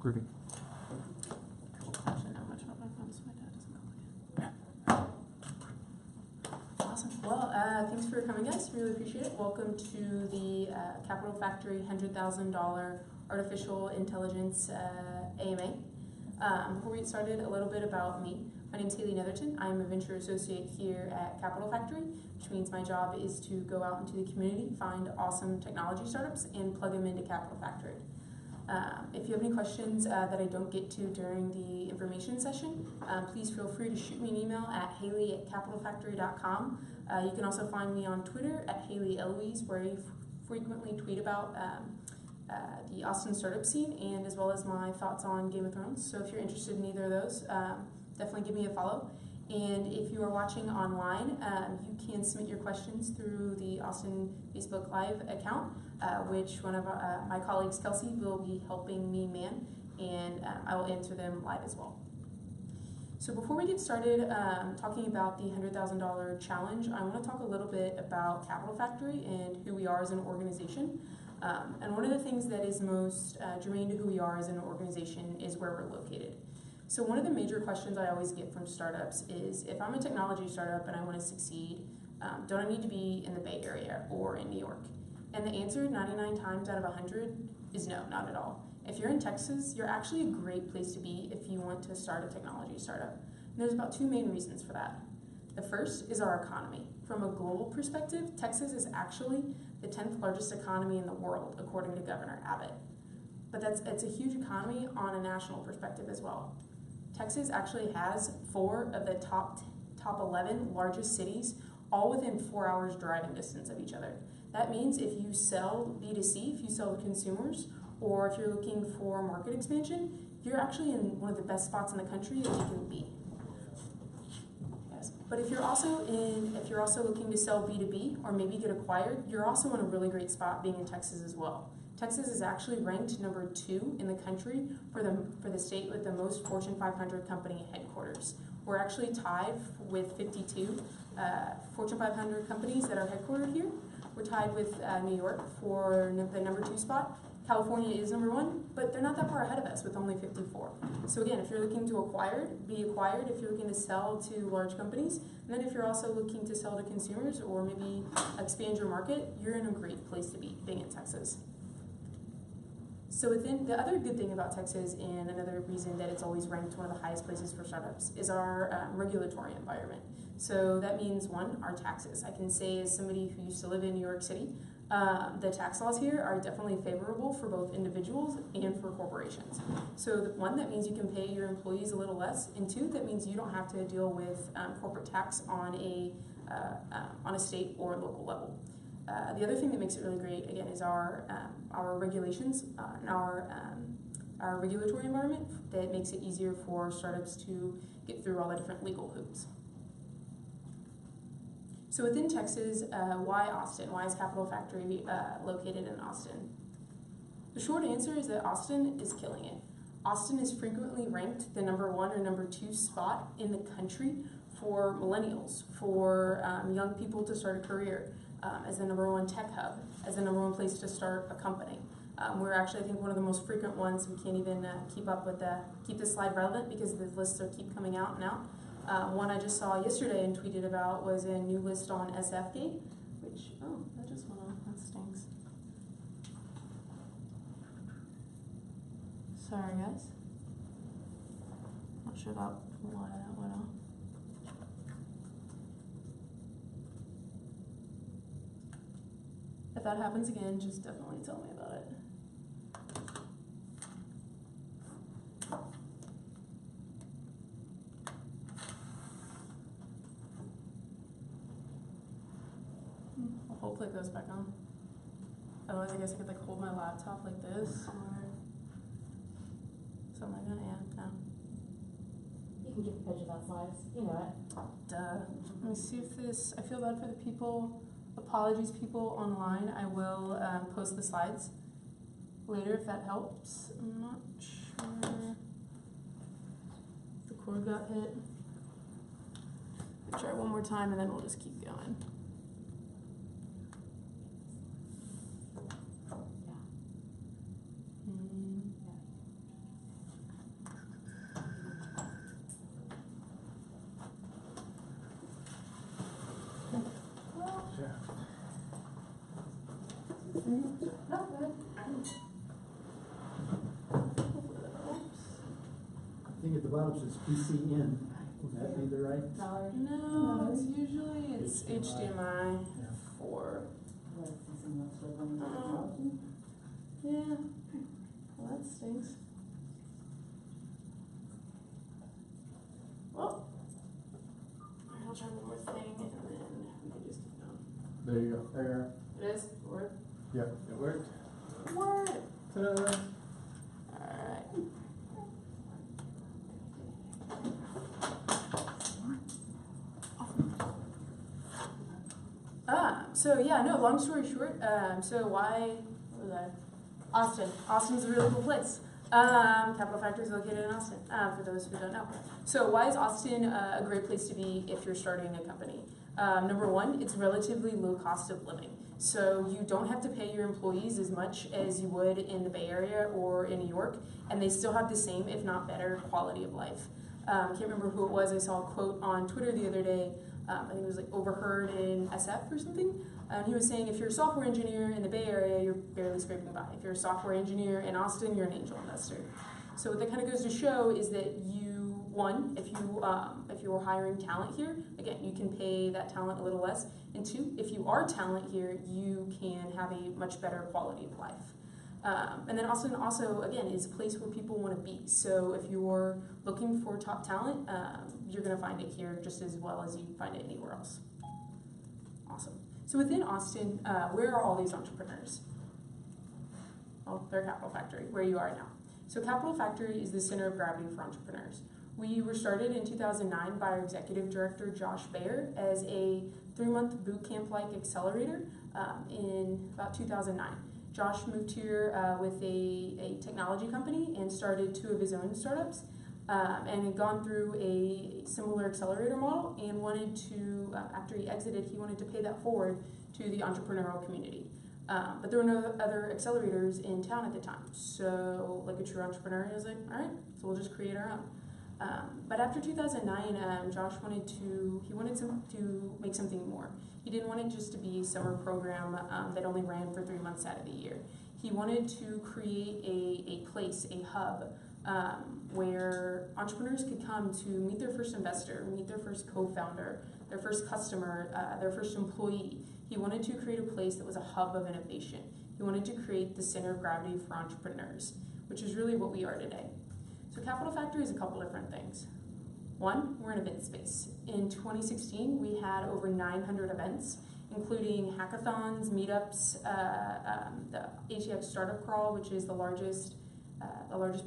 Groovy. Actually, not much about my phone, so my dad doesn't call again. Awesome. Well, thanks for coming, guys. Really appreciate it. Welcome to the Capital Factory $100,000 Artificial Intelligence AMA. Before we get started, a little bit about me. My name is Haley Netherton. I'm a venture associate here at Capital Factory, which means my job is to go out into the community, find awesome technology startups, and plug them into Capital Factory. If you have any questions that I don't get to during the information session, please feel free to shoot me an email at haley@capitalfactory.com. You can also find me on Twitter at HaleyEloise, where I frequently tweet about the Austin startup scene and as well as my thoughts on Game of Thrones. So if you're interested in either of those, definitely give me a follow. And if you are watching online, you can submit your questions through the Austin Facebook Live account, which one of my colleagues, Kelsey, will be helping me man, and I will answer them live as well. So before we get started talking about the $100,000 challenge, I want to talk a little bit about Capital Factory and who we are as an organization. And one of the things that is most germane to who we are as an organization is where we're located. So one of the major questions I always get from startups is, if I'm a technology startup and I want to succeed, don't I need to be in the Bay Area or in New York? And the answer 99 times out of 100 is no, not at all. If you're in Texas, you're actually a great place to be if you want to start a technology startup. And there's about two main reasons for that. The first is our economy. From a global perspective, Texas is actually the 10th largest economy in the world, according to Governor Abbott. But it's a huge economy on a national perspective as well. Texas actually has 4 of the top 11 largest cities, all within 4 hours driving distance of each other. That means if you sell B2C, if you sell to consumers, or if you're looking for market expansion, you're actually in one of the best spots in the country that you can be. Yes. But if you're also looking to sell B2B or maybe get acquired, you're also in a really great spot being in Texas as well. Texas is actually ranked number 2 in the country for the state with the most Fortune 500 company headquarters. We're actually tied with 52 Fortune 500 companies that are headquartered here. We're tied with New York for the number 2 spot. California is number 1, but they're not that far ahead of us with only 54. So again, if you're looking to be acquired, if you're looking to sell to large companies, and then if you're also looking to sell to consumers or maybe expand your market, you're in a great place to be, being in Texas. So the other good thing about Texas, and another reason that it's always ranked one of the highest places for startups, is our regulatory environment. So that means, one, our taxes. I can say, as somebody who used to live in New York City, the tax laws here are definitely favorable for both individuals and for corporations. So one, that means you can pay your employees a little less, and 2, that means you don't have to deal with corporate tax on a state or local level. The other thing that makes it really great, again, is our regulations and our regulatory environment that makes it easier for startups to get through all the different legal hoops. So within Texas, why Austin? Why is Capital Factory located in Austin? The short answer is that Austin is killing it. Austin is frequently ranked the number 1 or number 2 spot in the country for millennials, for young people to start a career. As the number 1 tech hub, as the number 1 place to start a company. We're actually, I think, one of the most frequent ones. We can't even keep this slide relevant because the lists keep coming out and out. One I just saw yesterday and tweeted about was a new list on SFgate, which, oh, that just went on. That stinks. Sorry, guys. Not sure about why that went on. If that happens again, just definitely tell me about it. Well, hopefully it goes back on. Otherwise, I guess I could hold my laptop like this or something like that. Yeah, no. You can get the picture that size. You know it. Duh. Let me see if this. I feel bad for the people. Apologies, people online. I will post the slides later if that helps. I'm not sure if the cord got hit. I'll try one more time and then we'll just keep going. No, go ahead. I think at the bottom says PCN. Would that be the right? Valerie? No, it's usually HDMI Yeah. 4. Yes, it's in the Oh. Yeah. Well, that stinks. Well, alright, I'll try one more thing and then we can just keep going. There you go. There. It is? Word? Yeah, it worked. Word! Ta-da. Alright. So yeah, no, long story short, so why, what was I? Austin. Austin's a really cool place. Capital Factory is located in Austin, for those who don't know. So why is Austin a great place to be if you're starting a company? Number one, it's relatively low cost of living. So you don't have to pay your employees as much as you would in the Bay Area or in New York, and they still have the same, if not better, quality of life. I can't remember who it was. I saw a quote on Twitter the other day. I think it was like Overheard in SF or something. He was saying if you're a software engineer in the Bay Area, you're barely scraping by. If you're a software engineer in Austin, you're an angel investor. So what that kind of goes to show is that you, one, if you are hiring talent here, again, you can pay that talent a little less. And two, if you are talent here, you can have a much better quality of life. And then Austin also, again, is a place where people want to be. So if you're looking for top talent, you're going to find it here just as well as you find it anywhere else. Awesome. So within Austin, where are all these entrepreneurs? Well, they're Capital Factory, where you are now. So Capital Factory is the center of gravity for entrepreneurs. We were started in 2009 by our executive director, Josh Bayer, as a 3-month boot camp-like accelerator in about 2009. Josh moved here with a technology company and started 2 of his own startups and had gone through a similar accelerator model and wanted to, after he exited, he wanted to pay that forward to the entrepreneurial community. But there were no other accelerators in town at the time. So like a true entrepreneur, he was like, all right, so we'll just create our own. But after 2009, Josh wanted to make something more. He didn't want it just to be a summer program that only ran for 3 months out of the year. He wanted to create a place, a hub, where entrepreneurs could come to meet their first investor, meet their first co-founder, their first customer, their first employee. He wanted to create a place that was a hub of innovation. He wanted to create the center of gravity for entrepreneurs, which is really what we are today. So Capital Factory is a couple different things. One, we're an event space. In 2016, we had over 900 events, including hackathons, meetups, the ATX Startup Crawl, which is the largest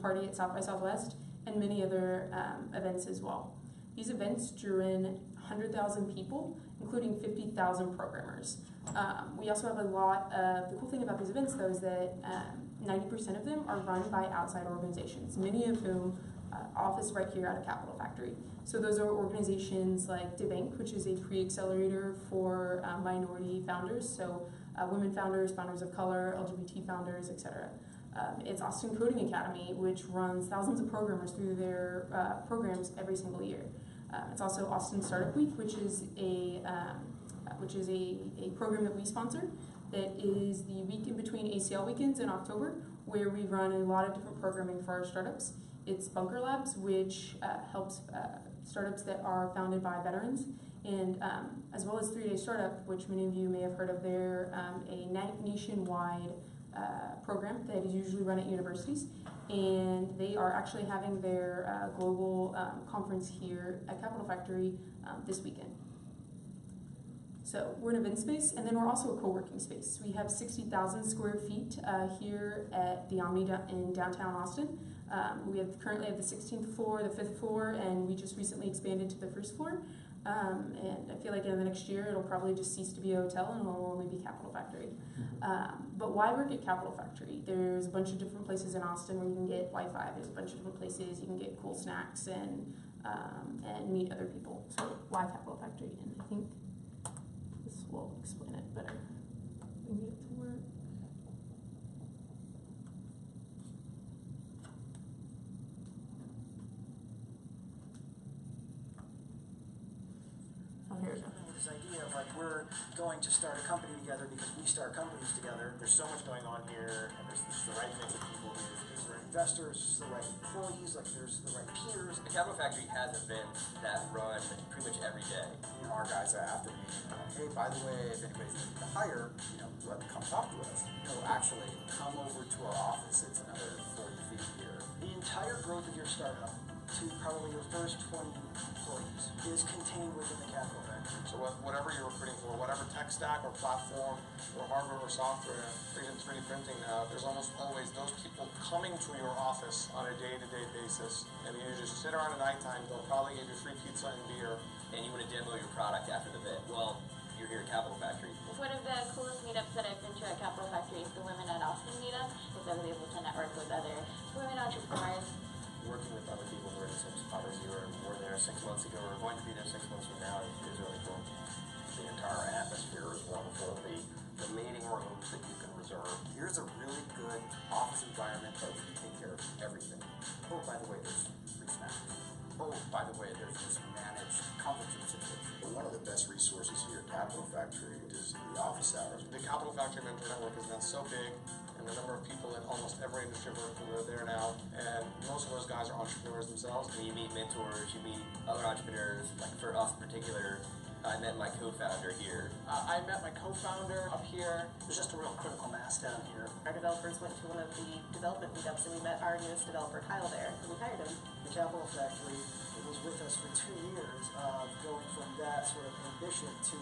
party at South by Southwest, and many other events as well. These events drew in 100,000 people, including 50,000 programmers. We also have a lot of, the cool thing about these events though is that 90% of them are run by outside organizations, many of whom office right here at a Capital Factory. So those are organizations like DeBank, which is a pre-accelerator for minority founders, so women founders, founders of color, LGBT founders, etc. It's Austin Coding Academy, which runs thousands of programmers through their programs every single year. It's also Austin Startup Week, which is a program that we sponsor. That is the week in between ACL weekends in October, where we run a lot of different programming for our startups. It's Bunker Labs, which helps startups that are founded by veterans, and as well as 3-Day Startup, which many of you may have heard of. They're a nationwide program that is usually run at universities, and they are actually having their global conference here at Capital Factory this weekend. So we're an event space, and then we're also a co-working space. We have 60,000 square feet here at the Omni in downtown Austin. We currently have the 16th floor, the 5th floor, and we just recently expanded to the 1st floor. And I feel like in the next year, it'll probably just cease to be a hotel and it'll only be Capital Factory. But why work at Capital Factory? There's a bunch of different places in Austin where you can get Wi-Fi. There's a bunch of different places you can get cool snacks and meet other people. So why Capital Factory? And I think this will explain it better. We can get it to work. Oh, here we go. this idea of like we're going to start a company together because we start companies together. There's so much going on here, and there's the right mix of people here. There's the right investors, there's the right employees, like there's the right peers. The Capital Factory has events that run pretty much every day. You know, our guys after the meeting are like, hey, by the way, if anybody's looking to hire, you know, let them come talk to us. No, actually, come over to our office. It's another 40 feet here. The entire growth of your startup to probably your first 20 employees is contained within the Capital Factory. So whatever you're recruiting for, whatever tech stack or platform or hardware or software, or even 3D printing, there's almost always those people coming to your office on a day-to-day basis. And you just sit around at nighttime, they'll probably give you free pizza and beer. And you want to demo your product after the event. Well, you're here at Capital Factory. One of the coolest meetups that I've been to at Capital Factory is the Women at Austin meetup, because I was able to network with other women entrepreneurs. Working with other people who are in the same spot as you were there 6 months ago, or going to be there 6 months from now, is really cool. The entire atmosphere is wonderful. The meeting rooms that you can reserve. Here's a really good office environment that you take care of everything. Oh, by the way, there's free snacks. Oh, by the way, there's this managed conference situation. One of the best resources here at Capital Factory is the office hours. The Capital Factory Mentor Network has been so big, and the number of people in almost every industry vertical are there now, and most of those guys are entrepreneurs themselves. When you meet mentors, you meet other entrepreneurs. Like for us in particular, I met my co-founder here. I met my co-founder up here. There's just a real critical mass down here. Our developers went to one of the development meetups and we met our newest developer, Kyle, there, and we hired him. The Capital Factory was with us for 2 years, going from that sort of ambition to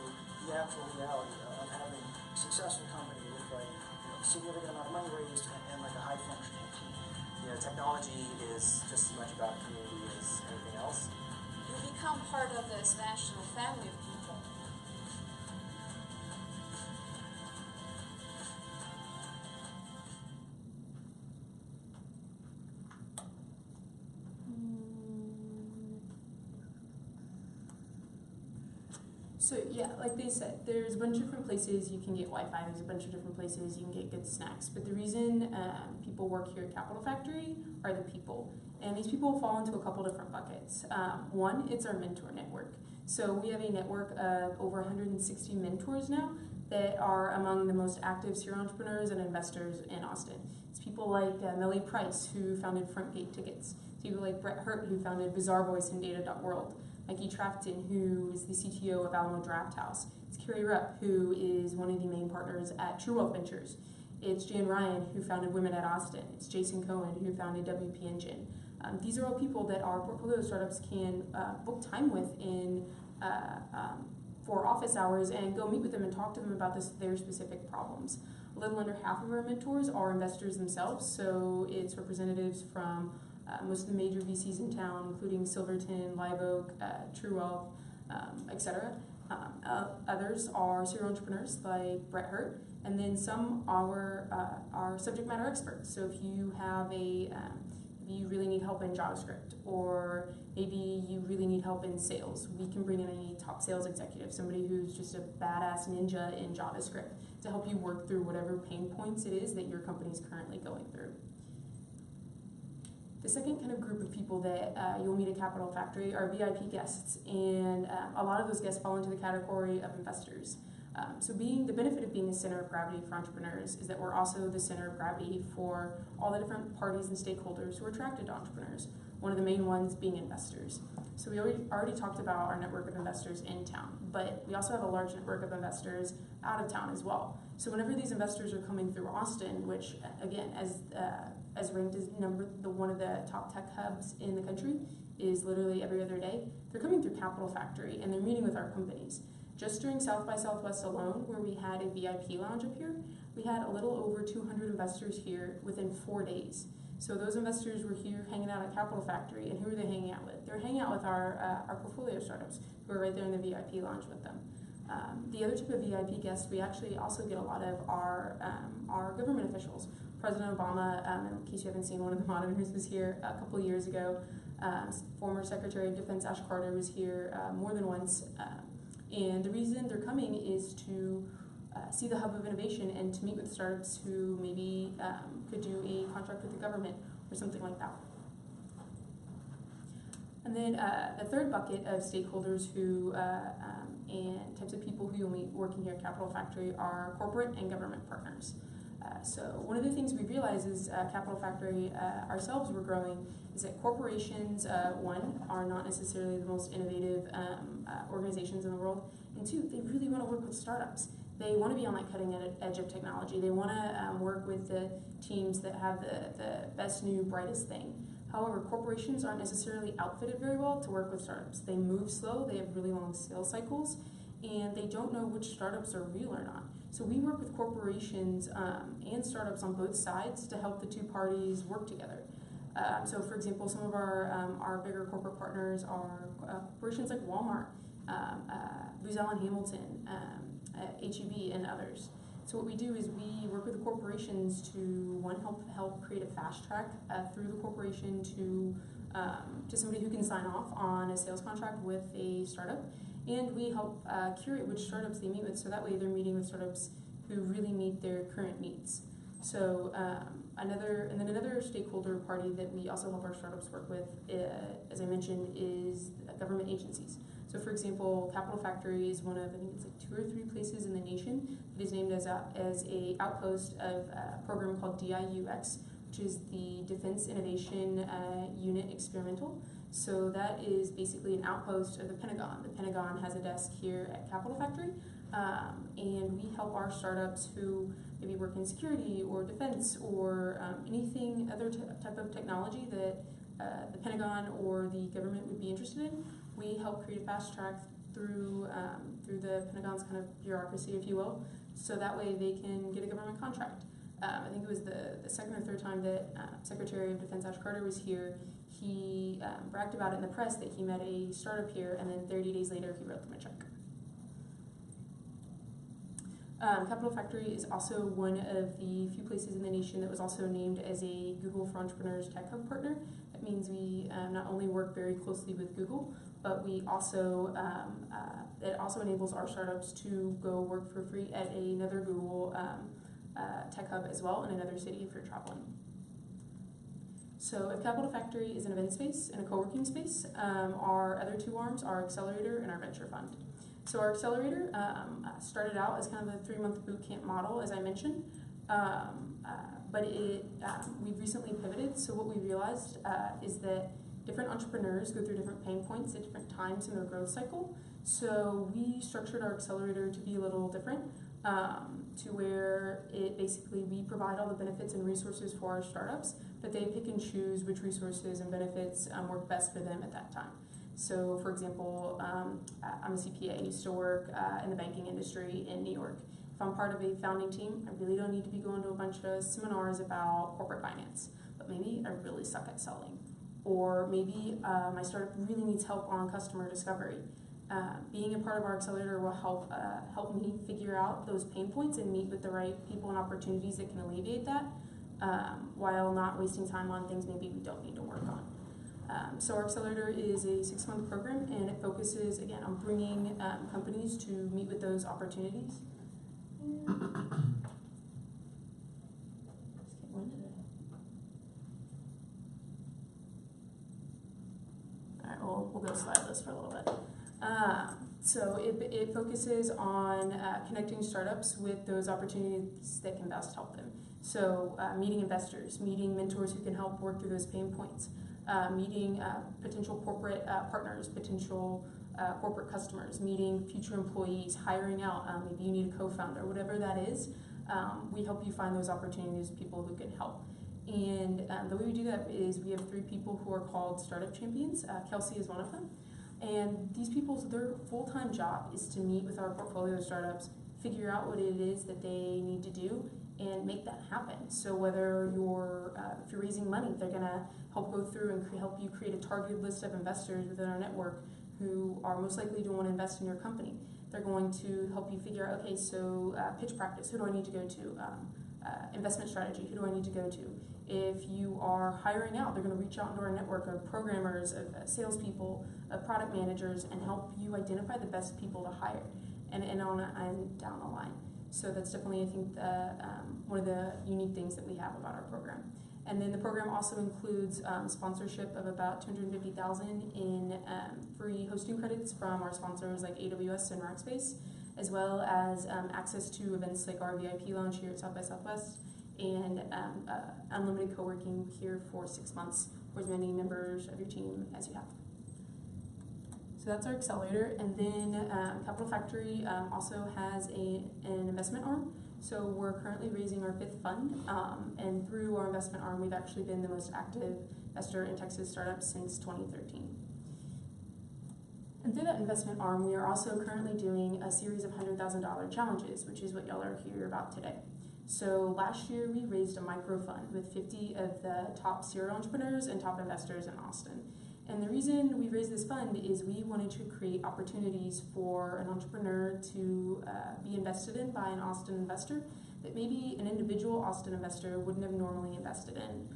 the actual reality of having a successful company with like a significant amount of money raised and like a high functioning team. You know, technology is just as much about community as anything else. You become part of this national family of people. So yeah, like they said, there's a bunch of different places you can get Wi-Fi, there's a bunch of different places you can get good snacks, but the reason people work here at Capital Factory are the people. And these people fall into a couple different buckets. One, it's our mentor network. So we have a network of over 160 mentors now that are among the most active serial entrepreneurs and investors in Austin. It's people like Melly Price, who founded Frontgate Tickets. It's people like Brett Hurt, who founded Bizarre Voice and Data.world. Mikey Trafton, who is the CTO of Alamo Draft House. It's Carrie Rupp, who is one of the main partners at True Wealth Ventures. It's Jan Ryan, who founded Women at Austin. It's Jason Cohen, who founded WP Engine. These are all people that our portfolio startups can book time with for office hours and go meet with them and talk to them about their specific problems. A little under half of our mentors are investors themselves, so it's representatives from most of the major VCs in town, including Silverton, Live Oak, True Wealth, etc. Others are serial entrepreneurs like Brett Hurt, and then some are subject matter experts. So if you have if you really need help in JavaScript, or maybe you really need help in sales, we can bring in a top sales executive, somebody who's just a badass ninja in JavaScript to help you work through whatever pain points it is that your company's currently going through. The second kind of group of people that you'll meet at Capital Factory are VIP guests, and a lot of those guests fall into the category of investors. So the benefit of being the center of gravity for entrepreneurs is that we're also the center of gravity for all the different parties and stakeholders who are attracted to entrepreneurs, one of the main ones being investors. So we already talked about our network of investors in town, but we also have a large network of investors out of town as well. So whenever these investors are coming through Austin, which again, as ranked as one of the top tech hubs in the country, is literally every other day, they're coming through Capital Factory and they're meeting with our companies. Just during South by Southwest alone, where we had a VIP lounge up here, we had a little over 200 investors here within 4 days. So those investors were here hanging out at Capital Factory, and who were they hanging out with? They were hanging out with our portfolio startups, who are right there in the VIP lounge with them. The other type of VIP guests, we actually also get a lot of our government officials. President Obama, in case you haven't seen, one of the monitors was here a couple of years ago. Former Secretary of Defense Ash Carter was here more than once. And the reason they're coming is to see the hub of innovation and to meet with startups who maybe could do a contract with the government or something like that. And then the third bucket of stakeholders who and types of people who you'll meet working here at Capital Factory are corporate and government partners. So one of the things we realized is Capital Factory ourselves were growing is that corporations, one, are not necessarily the most innovative organizations in the world, and two, they really want to work with startups. They want to be on that cutting edge of technology. They want to work with the teams that have the best new, brightest thing. However, corporations aren't necessarily outfitted very well to work with startups. They move slow, they have really long sales cycles, and they don't know which startups are real or not. So we work with corporations and startups on both sides to help the two parties work together. So for example, some of our bigger corporate partners are corporations like Walmart, Booz Allen Hamilton, HEB, and others. So what we do is we work with the corporations to, one, help create a fast track through the corporation to somebody who can sign off on a sales contract with a startup, and we help curate which startups they meet with, so that way they're meeting with startups who really meet their current needs. So another stakeholder party that we also help our startups work with, as I mentioned, is government agencies. So for example, Capital Factory is one of, I think it's like 2 or 3 places in the nation that is named as a outpost of a program called DIUX, which is the Defense Innovation Unit Experimental. So that is basically an outpost of the Pentagon. The Pentagon has a desk here at Capital Factory, and we help our startups who maybe work in security or defense or anything other type of technology that the Pentagon or the government would be interested in. We help create a fast track through the Pentagon's kind of bureaucracy, if you will, so that way they can get a government contract. I think it was the second or third time that Secretary of Defense Ash Carter was here. He bragged about it in the press that he met a startup here, and then 30 days later he wrote them a check. Capital Factory is also one of the few places in the nation that was also named as a Google for Entrepreneurs Tech Hub partner. That means we not only work very closely with Google, but we also it also enables our startups to go work for free at another Google Tech Hub as well in another city if you're traveling. So if Capital Factory is an event space and a co-working space, our other 2 arms are Accelerator and our venture fund. So our Accelerator started out as kind of a 3-month boot camp model, as I mentioned, but we've recently pivoted. So what we realized is that different entrepreneurs go through different pain points at different times in their growth cycle. So we structured our Accelerator to be a little different, to where it basically we provide all the benefits and resources for our startups, but they pick and choose which resources and benefits work best for them at that time. So for example, I'm a CPA, I used to work in the banking industry in New York. If I'm part of a founding team, I really don't need to be going to a bunch of seminars about corporate finance, but maybe I really suck at selling. Or maybe my startup really needs help on customer discovery. Being a part of our Accelerator will help me figure out those pain points and meet with the right people and opportunities that can alleviate that, while not wasting time on things maybe we don't need to work on. So our Accelerator is a 6-month program, and it focuses, again, on bringing companies to meet with those opportunities. Let's get one today. All right, we'll go slide this for a little bit. So it focuses on connecting startups with those opportunities that can best help them. So meeting investors, meeting mentors who can help work through those pain points, meeting potential corporate partners, potential corporate customers, meeting future employees, hiring out, maybe you need a co-founder, whatever that is. We help you find those opportunities, people who can help. And the way we do that is we have 3 people who are called startup champions. Kelsey is one of them. And these people, their full-time job is to meet with our portfolio of startups, figure out what it is that they need to do, and make that happen. So whether if you're raising money, they're gonna help go through and help you create a targeted list of investors within our network who are most likely to want to invest in your company. They're going to help you figure out, okay, so pitch practice, who do I need to go to? Investment strategy, who do I need to go to? If you are hiring out, they're going to reach out into our network of programmers, of salespeople, of product managers, and help you identify the best people to hire, and down the line. So that's definitely, I think, one of the unique things that we have about our program. And then the program also includes sponsorship of about $250,000 in free hosting credits from our sponsors like AWS and Rackspace, as well as access to events like our VIP lounge here at South by Southwest, and unlimited co-working here for 6 months for as many members of your team as you have. So that's our accelerator. And then Capital Factory also has an investment arm. So we're currently raising our 5th fund, and through our investment arm, we've actually been the most active investor in Texas startups since 2013. And through that investment arm, we are also currently doing a series of $100,000 challenges, which is what y'all are here about today. So last year, we raised a micro fund with 50 of the top serial entrepreneurs and top investors in Austin. And the reason we raised this fund is we wanted to create opportunities for an entrepreneur to be invested in by an Austin investor that maybe an individual Austin investor wouldn't have normally invested in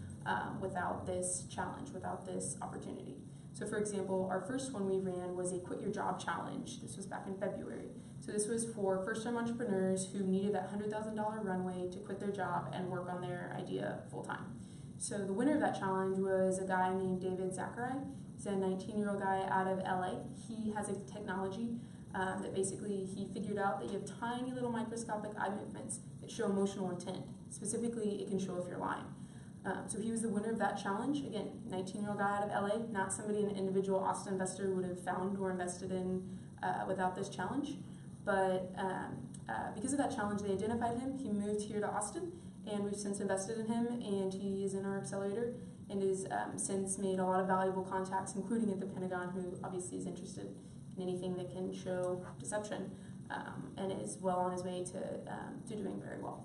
without this challenge, without this opportunity. So for example, our first one we ran was a Quit Your Job Challenge. This was back in February. So this was for first-time entrepreneurs who needed that $100,000 runway to quit their job and work on their idea full-time. So the winner of that challenge was a guy named David Zachary. He's a 19-year-old guy out of LA. He has a technology that basically he figured out that you have tiny little microscopic eye movements that show emotional intent. Specifically, it can show if you're lying. So he was the winner of that challenge. Again, 19-year-old guy out of LA, not somebody an individual Austin investor would have found or invested in without this challenge. But because of that challenge, they identified him. He moved here to Austin, and we've since invested in him, and he is in our accelerator and has since made a lot of valuable contacts, including at the Pentagon, who obviously is interested in anything that can show deception, and is well on his way to doing very well.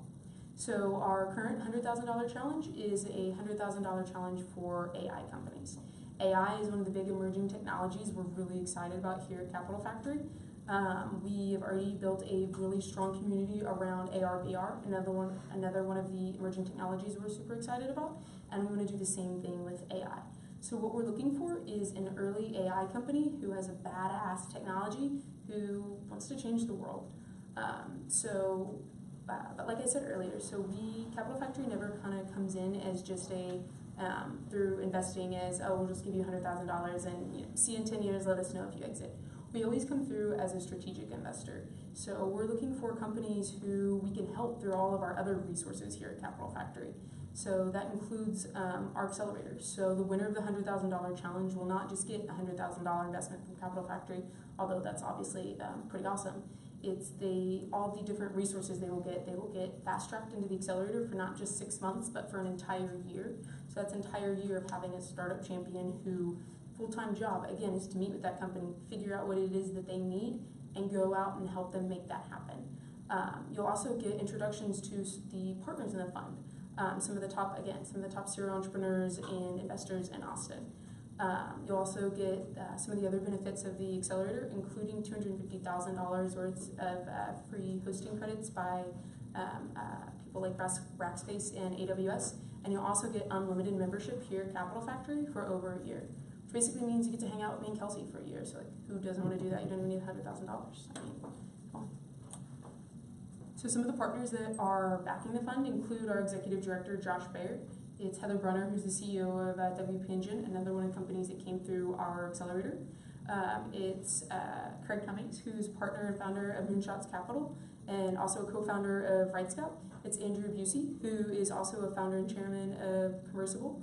So our current $100,000 challenge is a $100,000 challenge for AI companies. AI is one of the big emerging technologies we're really excited about here at Capital Factory. We have already built a really strong community around AR/VR, another one of the emerging technologies we're super excited about, and we want to do the same thing with AI. So what we're looking for is an early AI company who has a badass technology who wants to change the world. But like I said earlier, so Capital Factory never kind of comes in as just through investing as, oh, we'll just give you $100,000 and see you in 10 years, let us know if you exit. We always come through as a strategic investor. So we're looking for companies who we can help through all of our other resources here at Capital Factory. So that includes our Accelerator. So the winner of the $100,000 challenge will not just get a $100,000 investment from Capital Factory, although that's obviously pretty awesome. It's all the different resources they will get. They will get fast-tracked into the Accelerator for not just 6 months, but for an entire year. So that's an entire year of having a startup champion who full-time job, again, is to meet with that company, figure out what it is that they need, and go out and help them make that happen. You'll also get introductions to the partners in the fund, some of the top serial entrepreneurs and investors in Austin. You'll also get some of the other benefits of the Accelerator, including $250,000 worth of free hosting credits by people like Rackspace and AWS, and you'll also get unlimited membership here at Capital Factory for over a year. Basically means you get to hang out with me and Kelsey for a year. So like, who doesn't want to do that? You don't even need $100,000. I mean, come on. So some of the partners that are backing the fund include our executive director, Josh Baer. It's Heather Brunner, who's the CEO of WP Engine, another one of the companies that came through our accelerator. It's Craig Cummings, who's partner and founder of Moonshots Capital, and also a co-founder of Right Scout. It's Andrew Busey, who is also a founder and chairman of Conversible.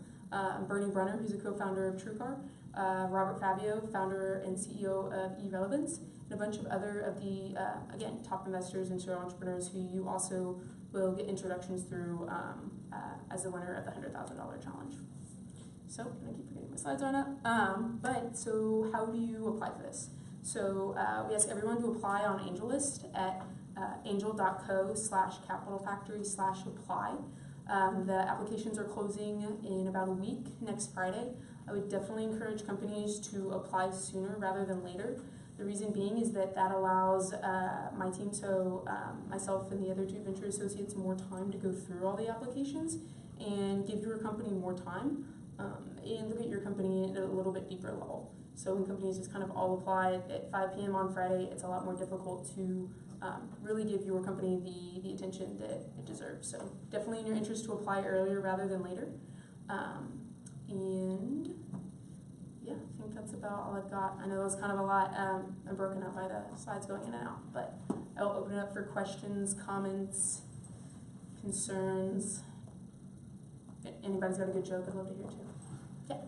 Bernie Brunner, who's a co-founder of TrueCar. Robert Fabio, founder and CEO of eRelevance, and a bunch of other of the, again, top investors and serial entrepreneurs who you also will get introductions through as the winner of the $100,000 challenge. So, I'm going to keep forgetting my slides are up. So how do you apply for this? So we ask everyone to apply on AngelList at angel.co/capitalfactory/apply. The applications are closing in about a week, next Friday. I would definitely encourage companies to apply sooner rather than later. The reason being is that allows my team, so myself and the other 2 venture associates, more time to go through all the applications and give your company more time and look at your company at a little bit deeper level. So when companies just kind of all apply at 5 p.m. on Friday, it's a lot more difficult to really give your company the attention that it deserves. So definitely in your interest to apply earlier rather than later. And yeah, I think that's about all I've got. I know it was kind of a lot. I'm broken up by the slides going in and out, but I will open it up for questions, comments, concerns. If anybody's got a good joke, I'd love to hear too. Yeah.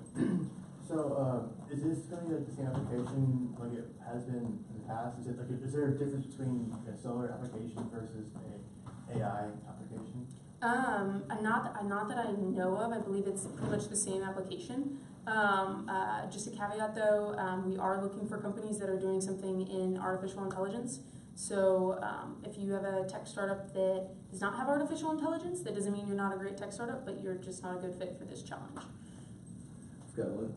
So, is this going to be like the same application like it has been in the past? Is there a difference between a solar application versus a AI application? Not that I know of. I believe it's pretty much the same application. Just a caveat though, we are looking for companies that are doing something in artificial intelligence. So if you have a tech startup that does not have artificial intelligence, that doesn't mean you're not a great tech startup, but you're just not a good fit for this challenge. I've got one.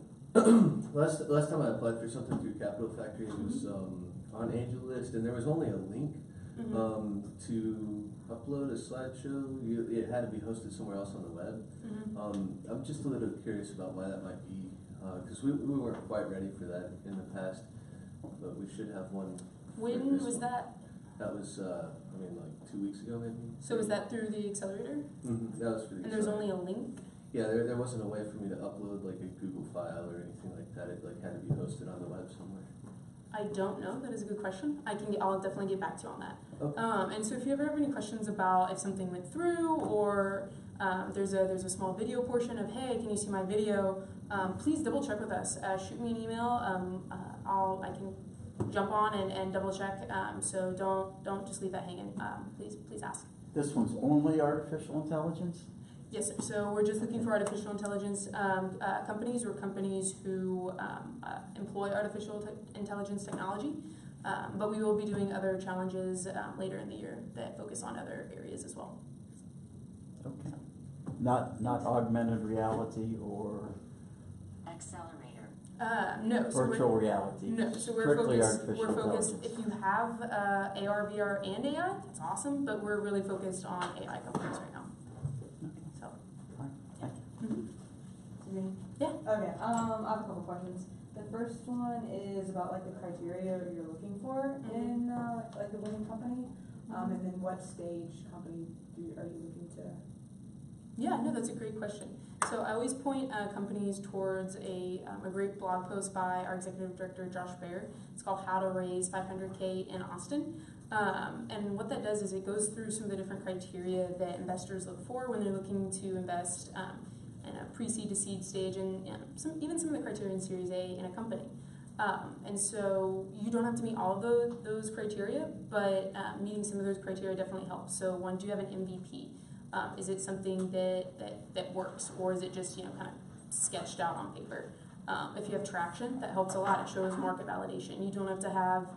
last time I applied for something through Capital Factory, it was on AngelList, and there was only a link to upload a slideshow. It had to be hosted somewhere else on the web. I'm just a little curious about why that might be, because we weren't quite ready for that in the past, but we should have one. When was that? That was, like 2 weeks ago maybe. So was that through the Accelerator? That was for the And there's only a link? Yeah, there wasn't a way for me to upload like a Google file or anything like that. It like had to be hosted on the web somewhere. I don't know. That is a good question. I'll definitely get back to you on that. Okay. And so if you ever have any questions about if something went through or there's a small video portion of, hey, can you see my video? Please double check with us. Shoot me an email. I can jump on and double check. So don't just leave that hanging. Please ask. This one's only artificial intelligence? Yes, sir. So we're just looking for artificial intelligence companies or companies who employ artificial intelligence technology. But we will be doing other challenges later in the year that focus on other areas as well. Okay. Not augmented reality or Accelerator. No. So virtual reality. No. So strictly we're focused. If you have AR, VR, and AI, that's awesome. But we're really focused on AI companies right now. Yeah. Okay, I have a couple questions. The first one is about like the criteria you're looking for in like the winning company, and then what stage company are you looking to? Yeah, no, that's a great question. So I always point companies towards a great blog post by our executive director, Josh Baer. It's called How to Raise 500K in Austin. And what that does is it goes through some of the different criteria that investors look for when they're looking to invest in a pre-seed to seed stage, and even some of the criteria in Series A in a company. And so you don't have to meet all of those criteria, but meeting some of those criteria definitely helps. So one, do you have an MVP? Is it something that works, or is it just kind of sketched out on paper? If you have traction, that helps a lot. It shows market validation. You don't have to have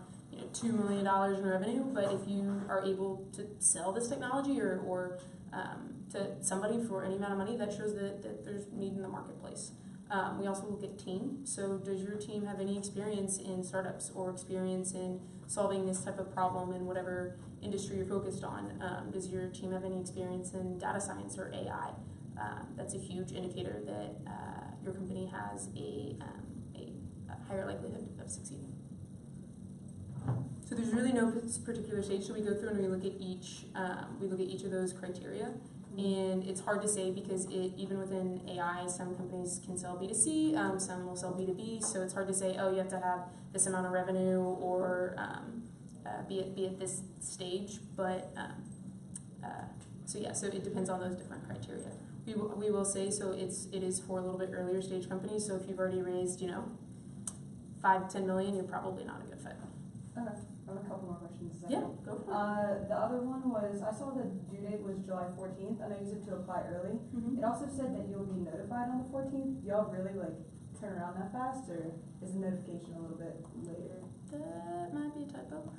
$2 million in revenue, but if you are able to sell this technology or to somebody for any amount of money, that shows that there's need in the marketplace. We also look at team. So does your team have any experience in startups or experience in solving this type of problem in whatever industry you're focused on? Does your team have any experience in data science or AI? That's a huge indicator that your company has a higher likelihood of succeeding. So there's really no particular stage. So we go through and we look at each of those criteria. And it's hard to say because even within AI, some companies can sell B2C, some will sell B2B. So it's hard to say, oh, you have to have this amount of revenue or be at this stage. But so it depends on those different criteria. We will say so. It is for a little bit earlier stage companies. So if you've already raised 5-10 million, you're probably not a good fit. Okay. I have a couple more questions. Yeah, go for it. The other one was, I saw the due date was July 14th, and I used it to apply early. It also said that you'll be notified on the 14th. Do y'all really turn around that fast, or is the notification a little bit later? That might be a typo.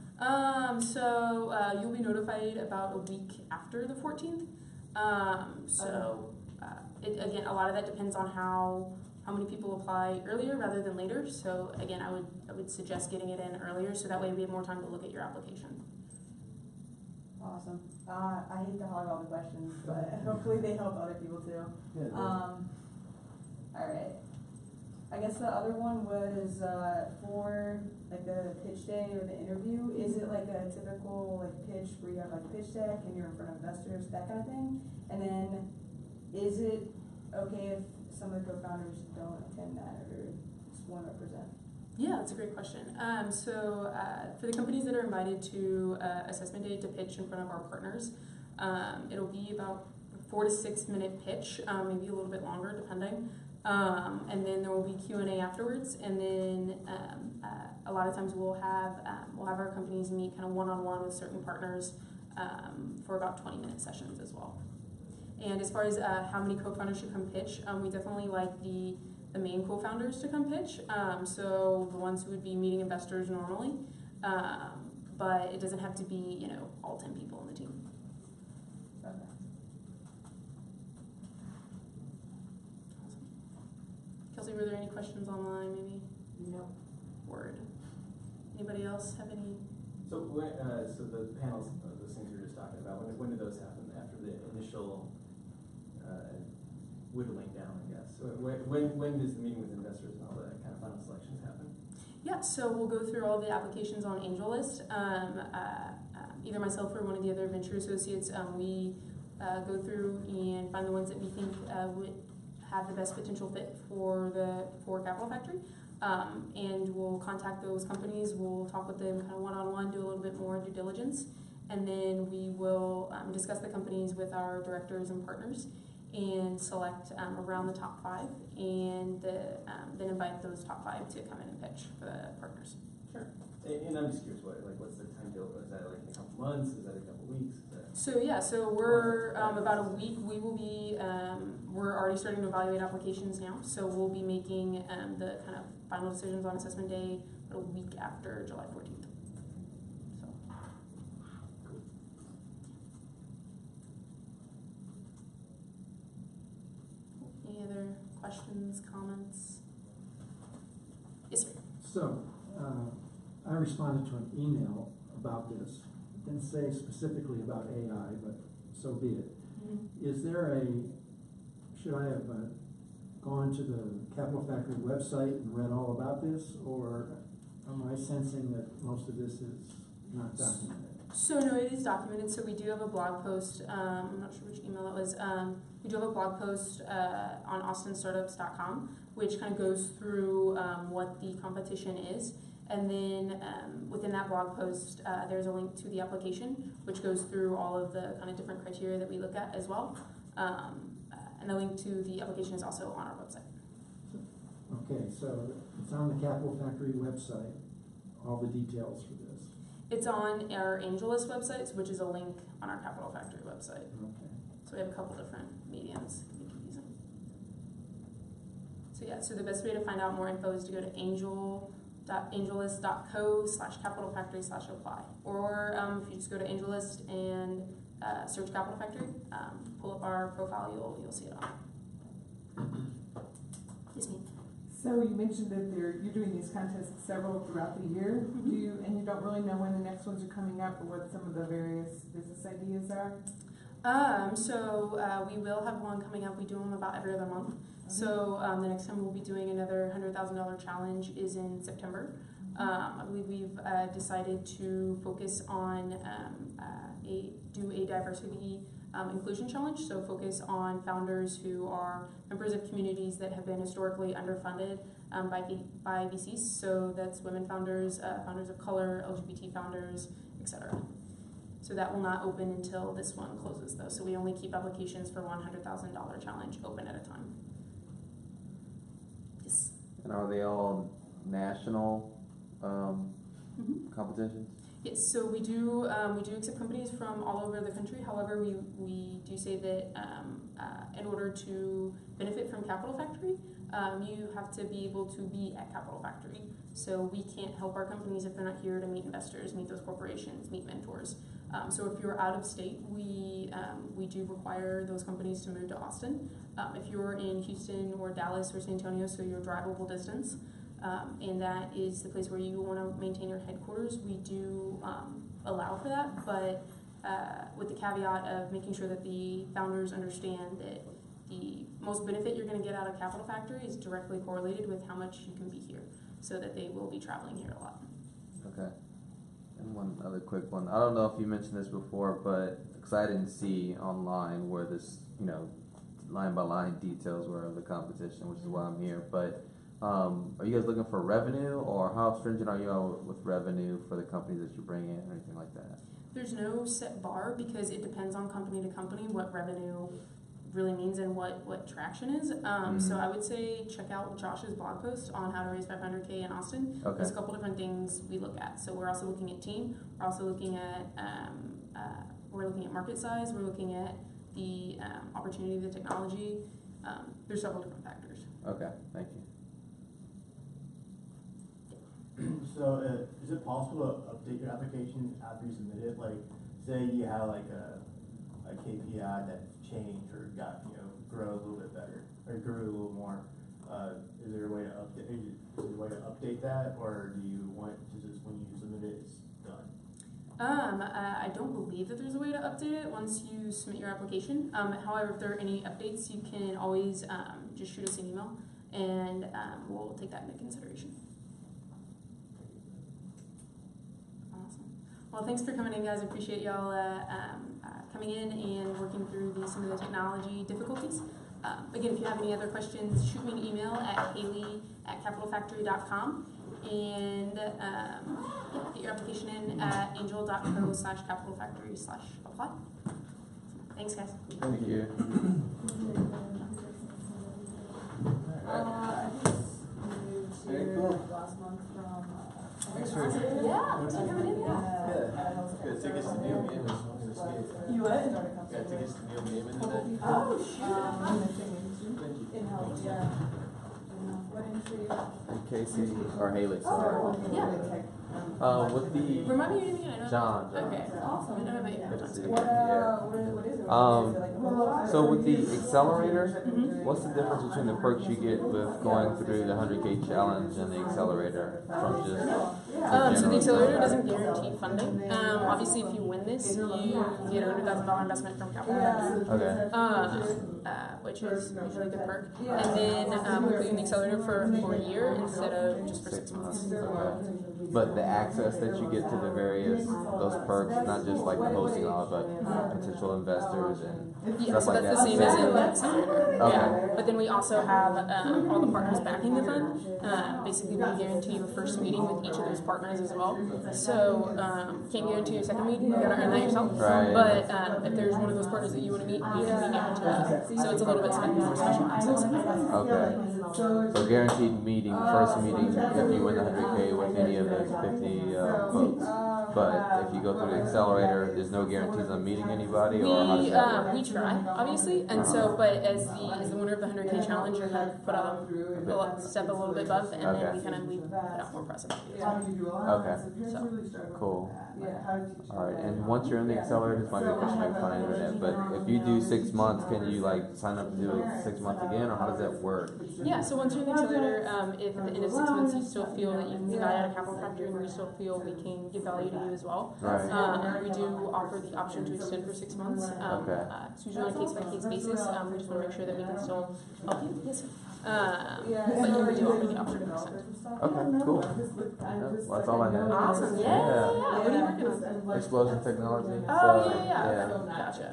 You'll be notified about a week after the 14th. Again, a lot of that depends on how many people apply earlier rather than later. So again, I would suggest getting it in earlier so that way we have more time to look at your application. Awesome. I hate to hog all the questions, but hopefully they help other people too. Yeah, all right. I guess the other one was for the pitch day or the interview. Is it like a typical pitch where you have a pitch deck and you're in front of investors, that kind of thing? And then is it okay if some of the co-founders don't attend that or just want to represent? Yeah, that's a great question. For the companies that are invited to assessment day to pitch in front of our partners, it'll be about a 4 to 6 minute pitch, maybe a little bit longer depending. And then there will be Q&A afterwards, and then a lot of times we'll have our companies meet kind of one-on-one with certain partners for about 20-minute sessions as well. And as far as how many co-founders should come pitch, we definitely like the main co-founders to come pitch, so the ones who would be meeting investors normally, but it doesn't have to be, all 10 people on the team. Okay. Kelsey, were there any questions online, maybe? No. Word. Anybody else have any? So so the panels, those things you were just talking about, when do those happen? After the initial whittling down, I guess. So when does the meeting with investors and all that kind of final selections happen? Yeah, so we'll go through all the applications on AngelList. Either myself or one of the other venture associates, we go through and find the ones that we think would have the best potential fit for Capital Factory. And we'll contact those companies, we'll talk with them kind of one-on-one, do a little bit more due diligence, and then we will discuss the companies with our directors and partners and select around the top 5, and then invite those top 5 to come in and pitch for the partners. Sure. And I'm just curious, what's the time deal? Is that like a couple months? Is that a couple weeks? So we're about a week. We will be, we're already starting to evaluate applications now, so we'll be making the kind of final decisions on assessment day a week after July 14th. So. Any other questions, comments? Yes, sir. So, I responded to an email about this. It didn't say specifically about AI, but so be it. Mm-hmm. Is there should I have gone to the Capital Factory website and read all about this, or am I sensing that most of this is not documented? So no, it is documented. So we do have a blog post. I'm not sure which email it was. We do have a blog post on austinstartups.com, which kind of goes through what the competition is. And then within that blog post, there's a link to the application, which goes through all of the kind of different criteria that we look at as well. And the link to the application is also on our website. Okay, so it's on the Capital Factory website, all the details for this. It's on our AngelList website, which is a link on our Capital Factory website. Okay. So we have a couple different mediums. It can be confusing. So yeah, so the best way to find out more info is to go to angelList.co/capitalfactory/apply. Or if you just go to AngelList and search Capital Factory, pull up our profile, you'll see it on. Yes, ma'am. So you mentioned that you're doing these contests several throughout the year. Mm-hmm. You don't really know when the next ones are coming up or what some of the various business ideas are? We will have one coming up. We do them about every other month. So the next time we'll be doing another $100,000 challenge is in September. I believe we've decided to focus on a diversity inclusion challenge. So focus on founders who are members of communities that have been historically underfunded by VCs. So that's women founders, founders of color, LGBT founders, etc. So that will not open until this one closes though. So we only keep applications for $100,000 challenge open at a time. Yes. And are they all national competitions? Yes, so we do accept companies from all over the country. However, we do say that in order to benefit from Capital Factory, you have to be able to be at Capital Factory. So we can't help our companies if they're not here to meet investors, meet those corporations, meet mentors. So if you're out of state, we do require those companies to move to Austin. If you're in Houston or Dallas or San Antonio, so you're drivable distance, and that is the place where you want to maintain your headquarters, we do allow for that, but with the caveat of making sure that the founders understand that the most benefit you're going to get out of Capital Factory is directly correlated with how much you can be here, so that they will be traveling here a lot. Okay. And one other quick one. I don't know if you mentioned this before, but because I didn't see online where this, line by line details were of the competition, which is why I'm here. But are you guys looking for revenue, or how stringent are you all with revenue for the companies that you bring in, or anything like that? There's no set bar because it depends on company to company what revenue really means and what traction is. So I would say check out Josh's blog post on how to raise 500K in Austin. Okay. There's a couple different things we look at. So we're also looking at team. We're also looking at market size. We're looking at the opportunity of the technology. There's several different factors. Okay, thank you. So, is it possible to update your application after you submit it? Like, say you have like a KPI that changed or got, grow a little bit better or grew a little more. Is there a way to update that, or do you want to just when you submit it, it's done? I don't believe that there's a way to update it once you submit your application. However, if there are any updates, you can always just shoot us an email, and we'll take that into consideration. Awesome. Well, thanks for coming in, guys. I appreciate y'all coming in and working through some of the technology difficulties. Again, if you have any other questions, shoot me an email at haley@capitalfactory.com, and get your application in at angel.co/capitalfactory/apply. Thanks, guys. Thank you. I just moved here last month from. Thanks for Yeah. Good. Good tickets to Neil Gaiman. You what? Got tickets to Neil Gaiman today. Oh, in health, yeah. What industry are you in? Casey or Haley, sorry. With the Remind me your name again. I know. John. Okay. Awesome. I know about you. What is it? So with the Accelerator, what's the difference between the perks you get with going through the 100K challenge and the Accelerator from just? So the Accelerator doesn't guarantee funding. Obviously, if you win this, you get a $100,000 investment from Capital Factory. Okay. Which is usually a good perk. And then we'll put you in the Accelerator for a year instead of just for 6 months. Okay. But the access that you get to the various those perks, not just like the hosting all, but potential investors and stuff So like that's that. the same as in the Accelerator. Okay. Yeah. But then we also have all the partners backing the fund. Basically, we guarantee you a first meeting with each of those partners as well. So can't guarantee you a second meeting. You gotta earn that yourself. Right. But if there's one of those partners that you want to meet, you can be guaranteed that. So it's a little bit more special access. Okay. So guaranteed meeting, first meeting if you win the 100K with any of those 50 folks. But if you go through the Accelerator, there's no guarantees on meeting anybody, or how does that work? We try, obviously, and so, but as the winner of the 100K challenge, you're kind of put on step a little bit above, and then we put out more press about you. Okay. So cool. All right, and once you're in the Accelerator, this might be a question maybe on the internet, but if you do 6 months, can you like sign up to do it 6 months again, or how does that work? Yeah, so once you're in the Accelerator, if at the end of 6 months you still feel that you can get value out of Capital Factory and we still feel we can give value to you as well, Right. we do offer the option to extend for 6 months. It's usually on a case-by-case basis. We just want to make sure that we can still help you. Yes, sir. But we do offer the option to extend. Okay, cool. Well, that's all I have. Awesome. Yeah. What are you working on? Explosion technology. Oh, yeah. Gotcha.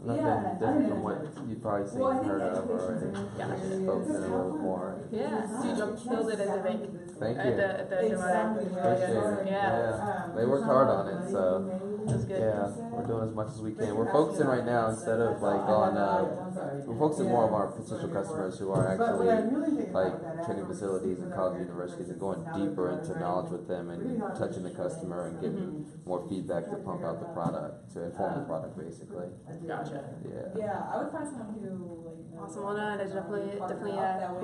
Nothing different from what you've probably seen and heard of already. Gotcha. Just focusing a little bit more. Yeah. Dude, you killed it at the bank. Thank you. At the Divide. Appreciate it. Yeah. They worked hard on it, so. That's good. Yeah, we're doing as much as we can. We're focusing right now instead of like on, we're focusing more on our potential customers who are actually like training facilities and college universities and going deeper into knowledge with them and touching the customer and getting more feedback to pump out the product, to inform the product basically. Gotcha. Yeah, I would find someone who like. Awesome. Well, no, I definitely hope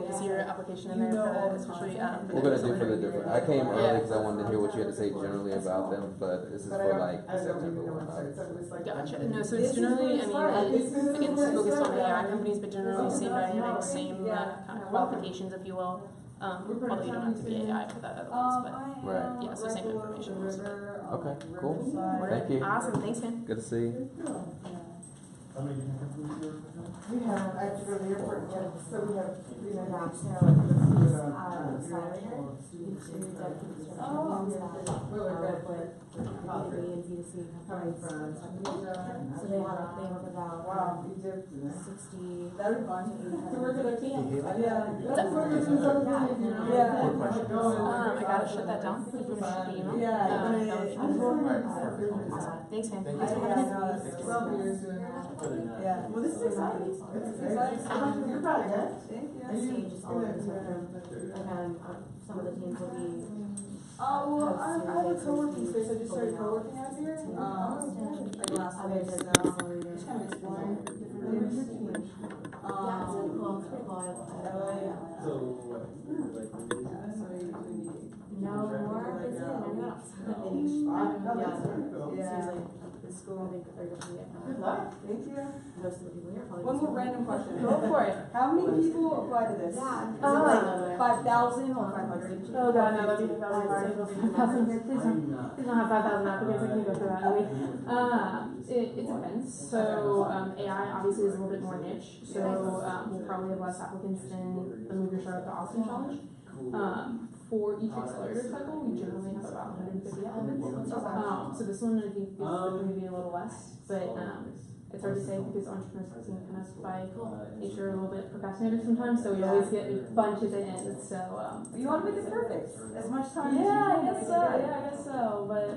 to see your application in there for the, especially for We're gonna do for the different. I came early because I wanted to hear what you had to say generally about them, but this is for like September one. Gotcha. No, so it's generally, again, this is focused on AI companies, but generally same dynamics, same kind of qualifications, if you will. Although you don't have to be AI for that other ones, but yeah, so same information. Okay, cool. Thank you. Awesome. Thanks, man. Good to see you. We have, I have to go to the airport and get it, so we have, downtown, Oh, so they have about Wow, Egypt. 60. That'd be fun. To work with our team. Yeah. That's what we're doing. Yeah. I gotta shut that down. If you want to shoot the email. Awesome. Thanks, man. Thanks for coming. 12 years doing that. Yeah. Well, this is exciting. It's exciting. You're proud of that. Thank you. Stage is all over the spectrum. Some of the teams will be. Well, I have a co-working space. I just started co-working out here. Like last week, so just kind of exploring different things. Yeah, it's pretty cool. It's pretty cool. No more busy than everyone else. It's cool. I think they're going to get Good luck. Thank you. most of the people here probably. One more random question. Go for it. How many people apply to this? Yeah. Is it like 5,000 or 500? Oh god, no, that'd be hard. 5,000 here. Please don't have 5,000 applicants. I can go through that. It depends. So AI obviously is a little bit more niche. So we'll probably have less applicants than the Move Your Startup to Austin Challenge. For each accelerator cycle, we generally have about 150 applicants. So this one I think is going to be a little less, but it's hard to say because entrepreneurs seem kind of by nature a little bit procrastinators sometimes, so we always get a bunch at the end. So you want to make it perfect as much time. Yeah, I guess so. Yeah, I guess so. But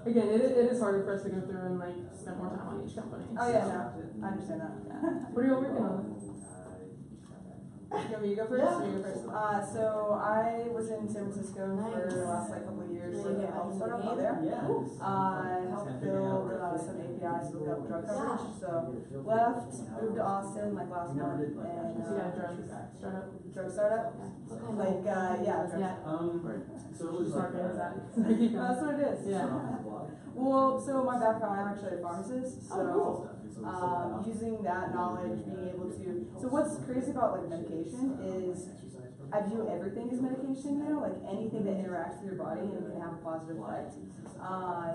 again, it is harder for us to go through and like spend more time on each company. Oh yeah, no, I understand that. What are you all working on? You go first? Yeah. You go first. So I was in San Francisco for the last couple of years. So I helped start up there. Helped build some APIs to look up drug coverage. So left, moved to Austin last month, and So you got a drug startup? Drug startup? So just market is that? That's what it is. Yeah. Well, so my background, I'm actually a pharmacist, so using that knowledge, being able to, so what's crazy about like medication is I view everything as medication, like anything that interacts with your body and can have a positive effect.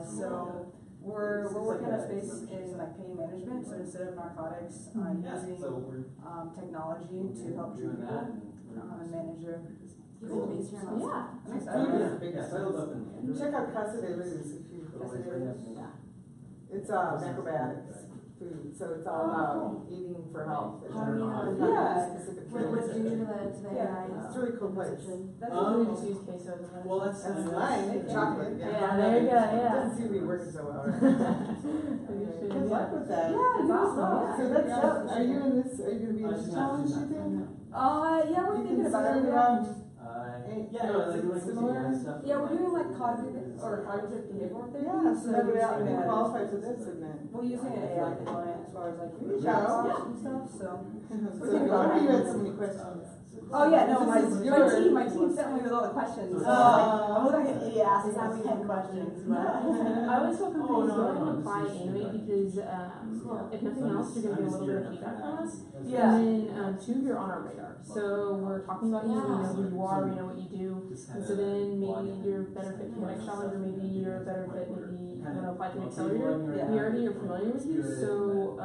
So we're working on a space in like pain management, so instead of narcotics, using technology to help treat people and manage their. Yeah. I'm excited. Check out Accelerator if you It's macrobiotics food, so it's all about eating for health. Specific What do you do to the AI? It's a really cool place. That's really just use queso. Well, that's mine. Chocolate. Yeah, there you go. Yeah. Doesn't seem to be working so well. Good luck with that. Yeah, it's awesome. So that's are you in this? Are you going to be in this challenge? You think? Yeah, we're thinking about it. Similar? Yeah, we're doing like cognitive behavioral therapy. Yeah, so that would qualify for this, isn't it? We're using an AI component as far as like chatbots and stuff, so. You had so many questions. Oh yeah, no, my team sent me with all the questions. I'm looking at idiot asking 10 questions. I always tell companies go ahead and apply anyway because if nothing else, you're going to get a little bit of feedback from us. Yeah. And then two, you're on our radar. So we're talking about you, we know who you are, we know what you do. And so then maybe you're better fit for the next challenge, or maybe you're a better fit, maybe you want to apply to an accelerator. We already are familiar with you, so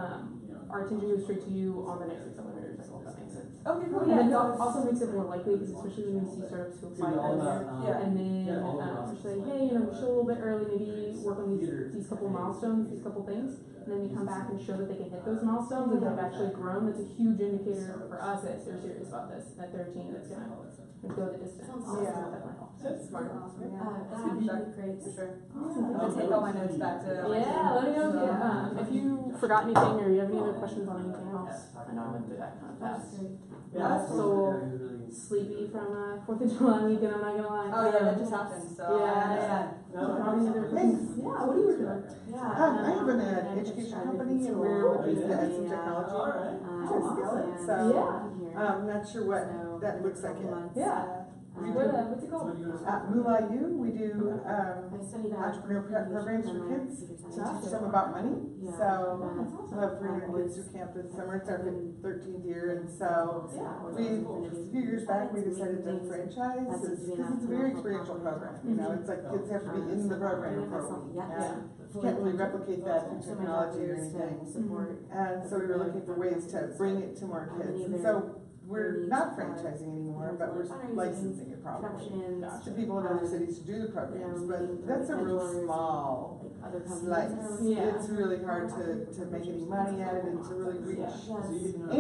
our attention goes straight to you on the next accelerator cycle, if that makes sense. Okay, cool. And then it also makes it more likely, because especially when we see startups who apply earlier, and then we're saying, hey, we're still a little bit early, maybe work on these couple milestones, these couple things, and then we come back and show that they can hit those milestones and they've actually grown. That's a huge indicator for us that they're serious about this, that they're a team that's going to go the distance. That's smart. Awesome. That would be great. For sure. I'll take all my notes back to. Yeah, let me know if you forgot anything or you have any other questions on anything else. I know I went through that kind of fast. Yeah, so sleepy from 4th of July weekend, I'm not gonna lie. Oh yeah, that just happened. So yeah. Thanks. Yeah, what are you working on? I have an education company and we're looking at some technology to scale it. So I'm not sure what that looks like yet. Yeah. What's it called? At Moolah U, we do entrepreneur programs for kids to teach them about money. So we'll have 300 kids through camp this summer. It's our 13th year, and so a few years back we decided to franchise because it's a very experiential program. It's like kids have to be in the program for a week. You can't really replicate that through technology or anything. And so we were looking for ways to bring it to more kids. And so we're not franchising anymore, but we're licensing it probably to people in other cities to do the programs, but that's a real small slice. It's really hard to make any money at it and to really reach